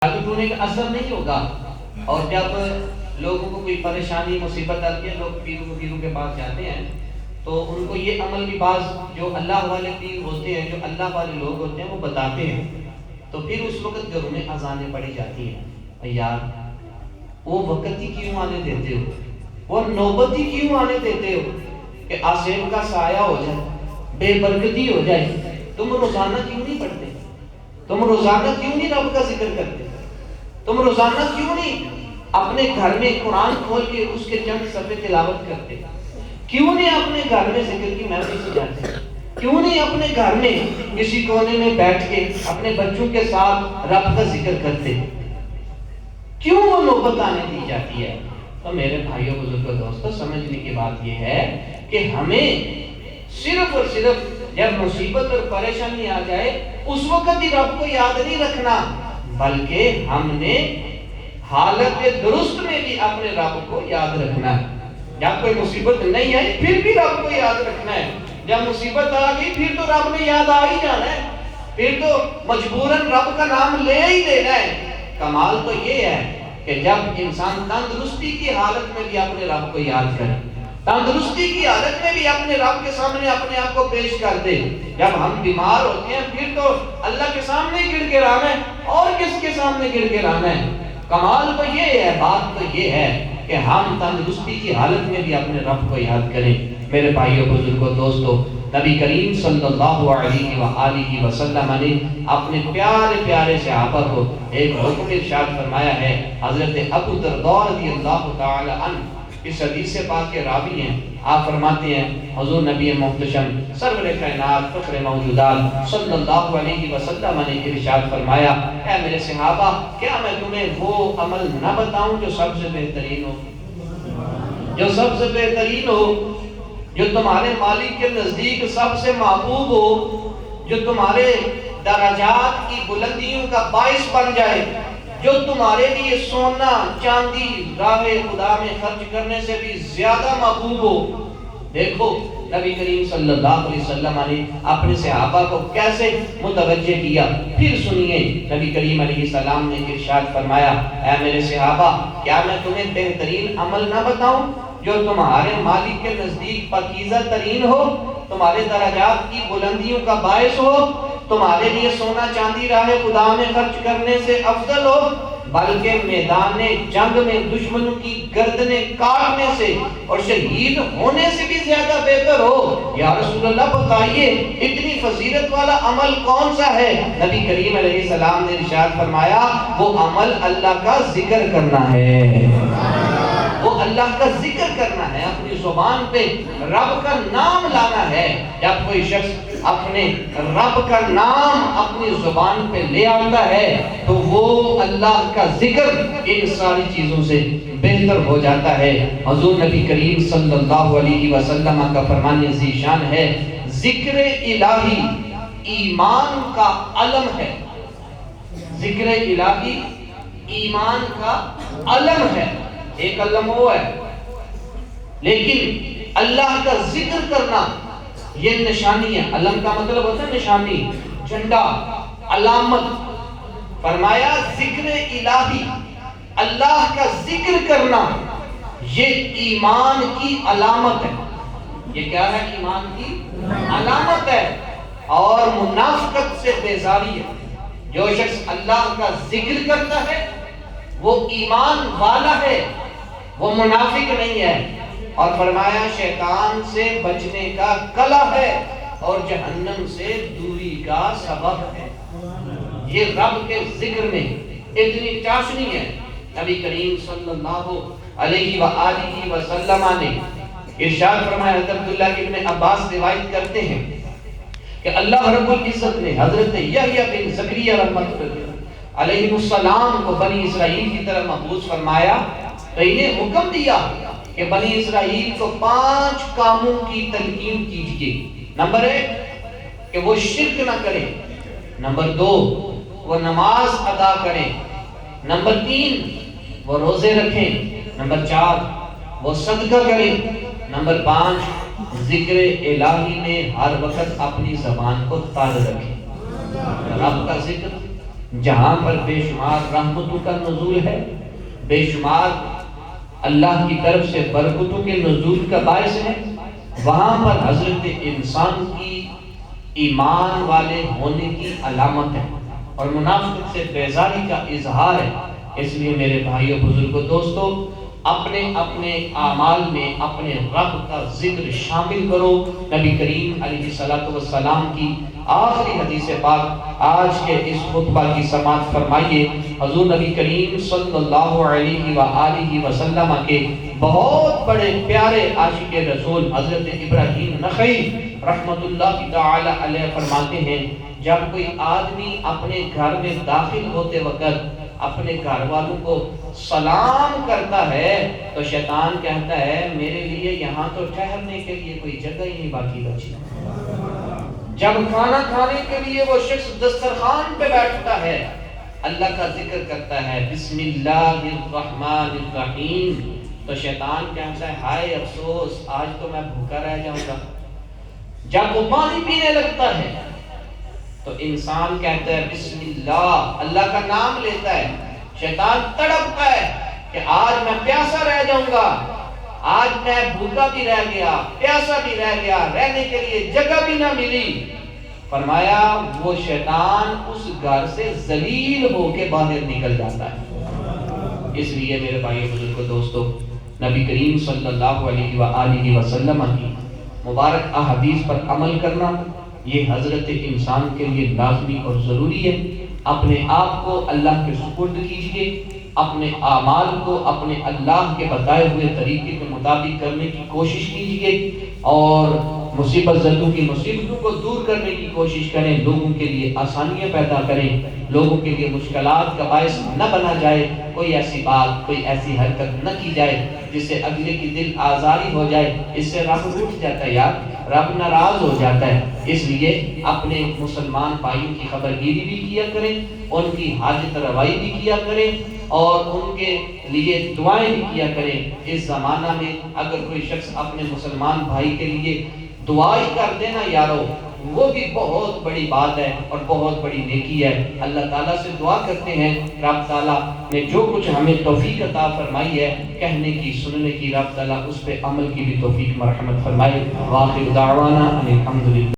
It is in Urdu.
ثابت ہونے کا اثر نہیں ہوگا۔ اور جب لوگوں کو کوئی پریشانی مصیبت آتی ہے، لوگ پیروں کے پاس جاتے ہیں تو ان کو یہ عمل بھی بعض جو اللہ والے پیر ہوتے ہیں، جو اللہ والے لوگ ہوتے ہیں، وہ بتاتے ہیں۔ تو پھر اس وقت گھروں میں اذانیں پڑھی جاتی ہیں، یار وہ وقت ہی کیوں آنے دیتے ہو، وہ نوبت ہی کیوں آنے دیتے ہو کہ آسیب کا سایہ ہو جائے، بے برکتی ہو جائے؟ تم روزانہ کیوں نہیں پڑھتے؟ تم روزانہ کیوں نہیں رب کا ذکر کرتے؟ تم روزانہ کیوں نہیں اپنے گھر میں قرآن کھول کے اس کے چند صفحے تلاوت کرتے؟ کیوں نہیں اپنے گھر میں ذکر کی محفل سجاتے؟ کیوں نہیں اپنے گھر میں کسی کونے میں بیٹھ کے اپنے بچوں کے ساتھ رب کا ذکر کرتے؟ کیوں وہ نوبت آنے دی جاتی ہے؟ تو میرے بھائیوں بزرگوں دوستوں، سمجھنے کی بات یہ ہے کہ ہمیں صرف اور صرف جب مصیبت اور پریشانی آ جائے اس وقت ہی رب کو یاد نہیں رکھنا، بلکہ ہم نے حالت درست میں بھی اپنے رب کو یاد رکھنا ہے۔ جب کوئی مصیبت نہیں آئی پھر بھی رب کو یاد رکھنا ہے، جب مصیبت آ گئی پھر تو رب نے یاد آ ہی جانا ہے، پھر تو مجبوراً رب کا نام لے ہی لینا ہے۔ کمال تو یہ ہے کہ جب انسان تندرستی کی حالت میں بھی اپنے رب کو یاد کرے، تندرستی کی حالت میں بھی اپنے رب کے سامنے اپنے آپ کو پیش کر دے۔ جب ہم بیمار ہوتے ہیں پھر تو اللہ کے سامنے گڑ گڑانا ہے، اور کس کے سامنے گڑ گڑانا ہے؟ کمال تو یہ ہے، بات تو یہ ہے کہ ہم تندرستی کی حالت میں بھی اپنے رب کو یاد کریں۔ میرے بھائیوں بزرگوں دوستوں، نبی کریم صلی اللہ علیہ وآلہ وسلم نے اپنے پیارے پیارے صحابہ کو ایک حکم ارشاد فرمایا ہے۔ حضرت ابو درداء رضی اللہ تعالی عنہ اس حدیث پاک کے راوی ہیں، آپ فرماتے ہیں حضور نبی محتشم سرور کائنات فخر موجودات صلی اللہ علیہ وسلم نے ارشاد فرمایا، اے میرے صحابہ، کیا میں تمہیں وہ عمل نہ بتاؤں جو سب سے بہترین ہو، جو سب سے بہترین ہو، جو تمہارے مالک کے نزدیک سب سے محبوب ہو، جو تمہارے درجات کی بلندیوں کا باعث بن جائے، جو تمہارے لیے سونا چاندی راہ خدا میں خرچ کرنے سے بھی زیادہ محبوب ہو؟ دیکھو نبی کریم صلی اللہ علیہ وسلم نے اپنے صحابہ کو کیسے متوجہ کیا۔ پھر سنیے، نبی کریم علیہ السلام نے ارشاد فرمایا، اے میرے صحابہ، کیا میں تمہیں بہترین عمل نہ بتاؤں جو تمہارے مالک کے نزدیک پاکیزہ ترین ہو، تمہارے درجات کی بلندیوں کا باعث ہو، تمہارے لیے سونا چاندی راہ خدا میں خرچ کرنے سے افضل ہو، بلکہ میدان جنگ میں دشمنوں کی گردنیں کاٹنے سے اور شہید ہونے سے بھی زیادہ بہتر ہو؟ یا رسول اللہ بتائیے اتنی فضیلت والا عمل کون سا ہے؟ نبی کریم علیہ السلام نے ارشاد فرمایا، وہ عمل اللہ کا ذکر کرنا ہے، وہ اللہ کا ذکر کرنا ہے، اپنی زبان پہ رب کا نام لانا ہے۔ جب کوئی شخص اپنے رب کا نام اپنی زبان پہ لے آتا ہے تو وہ اللہ کا ذکر ان ساری چیزوں سے بہتر ہو جاتا ہے۔ حضور نبی کریم صلی اللہ علیہ وسلم کا فرمان ذیشان ہے، ذکر الہی ایمان کا علم ہے، ذکر الہی ایمان کا علم ہے۔ ایک علم وہ ہے، لیکن اللہ کا ذکر کرنا یہ نشانی ہے۔ علم کا مطلب ہوتا ہے نشانی، جھنڈا، علامت۔ فرمایا ذکر الہی، اللہ کا ذکر کرنا یہ ایمان کی علامت ہے۔ یہ کیا ہے؟ ایمان کی علامت ہے اور منافقت سے بیزاری ہے۔ جو شخص اللہ کا ذکر کرتا ہے وہ ایمان والا ہے، وہ منافق نہیں ہے۔ اور فرمایا شیطان سے بچنے کا کلا ہے اور جہنم سے دوری کا سبب ہے۔ یہ رب کے ذکر میں اتنی چاشنی ہے۔ نبی کریم صلی اللہ علیہ وآلہ وسلم نے ارشاد فرمایا، حضرت عبداللہ ابن عباس روایت کرتے ہیں کہ اللہ رب العزت نے حضرت یحییٰ بن زکریا رحمۃ اللہ علیہ السلام کو بنی اسرائیل کی طرف مبعوث فرمایا تو انہیں حکم دیا کہ بنی اسرائیل کو 5 کاموں کی تلقین کیجیے۔ نمبر 1 کہ وہ شرک نہ کریں، نمبر 2 وہ نماز ادا کریں، نمبر 3 وہ روزے رکھیں، نمبر 4 وہ صدقہ کریں، نمبر 5 ذکر الہی میں ہر وقت اپنی زبان کو تازہ رکھیں۔ رب کا ذکر جہاں پر بے شمار رحمتوں کا نزول ہے، بے شمار اللہ کی طرف سے برکتوں کے نزول کا باعث ہے، وہاں پر حضرت انسان کی ایمان والے ہونے کی علامت ہے اور منافقت سے بیزاری کا اظہار ہے۔ اس لیے میرے بھائیوں، بزرگوں، دوستوں، اپنے اپنے اعمال میں اپنے رب کا ذکر شامل کرو۔ نبی کریم علیہ السلام کی آخری حدیث پاک آج کے اس خطبہ کی سماعت فرمائیے۔ حضور نبی کریم صلی اللہ علیہ وآلہ وسلم کے بہت بڑے پیارے عاشق رسول حضرت ابراہیم نخعی رحمت اللہ تعالی علیہ فرماتے ہیں، جب کوئی آدمی اپنے گھر میں داخل ہوتے وقت اپنے گھر والوں کو سلام کرتا ہے تو شیطان کہتا ہے میرے لیے یہاں تو ٹھہرنے کے لیے کوئی جگہ ہی نہیں باقی بچی۔ جب کھانا کھانے کے لیے وہ شخص دسترخوان پہ بیٹھتا ہے، اللہ کا ذکر کرتا ہے بسم اللہ الرحمن الرحیم، تو شیطان کہتا ہے ہائے افسوس، آج تو میں بھوکا رہ جاؤں گا۔ جب وہ پانی پینے لگتا ہے تو انسان کہتا ہے بسم اللہ، اللہ کا نام لیتا ہے، شیطان تڑپتا ہے کہ آج میں پیاسا رہ جاؤں گا، آج میں بھوکا بھی رہ گیا، پیاسا بھی رہ گیا، رہنے کے لیے جگہ بھی نہ ملی۔ فرمایا وہ شیطان اس گھر سے ذلیل ہو کے باہر نکل جاتا ہے۔ اس لیے میرے بھائی بزرگوں، دوستو، نبی کریم صلی اللہ علیہ وآلہ وسلم کی مبارک احادیث پر عمل کرنا یہ حضرت انسان کے لیے لازمی اور ضروری ہے۔ اپنے آپ کو اللہ کے سپرد کیجئے، اپنے اعمال کو اپنے اللہ کے بتائے ہوئے طریقے کے مطابق کرنے کی کوشش کیجئے اور مصیبت زدوں کی مصیبتوں کو دور کرنے کی کوشش کریں، لوگوں کے لیے آسانیاں پیدا کریں، لوگوں کے لیے مشکلات کا باعث نہ بنا جائے، کوئی ایسی بات، کوئی ایسی حرکت نہ کی جائے جس سے اگلے کی دل آزاری ہو جائے، اس سے رب اٹھ جاتا ہے یار، رب ناراض ہو جاتا ہے۔ اس لیے اپنے مسلمان بھائیوں کی خبرگیری بھی کیا کریں، ان کی حاجت روائی بھی کیا کریں اور ان کے لیے دعائیں بھی کیا کریں۔ اس زمانہ میں اگر کوئی شخص اپنے مسلمان بھائی کے لیے دعائی کر دینا یارو، وہ بھی بہت بڑی بات ہے اور بہت بڑی نیکی ہے۔ اللہ تعالیٰ سے دعا کرتے ہیں رب تعالیٰ نے جو کچھ ہمیں توفیق عطا فرمائی ہے کہنے کی، سننے کی، رب تعالیٰ اس پہ عمل کی بھی توفیق مرحمت فرمائے۔ وآخر دعوانا ان الحمدللہ۔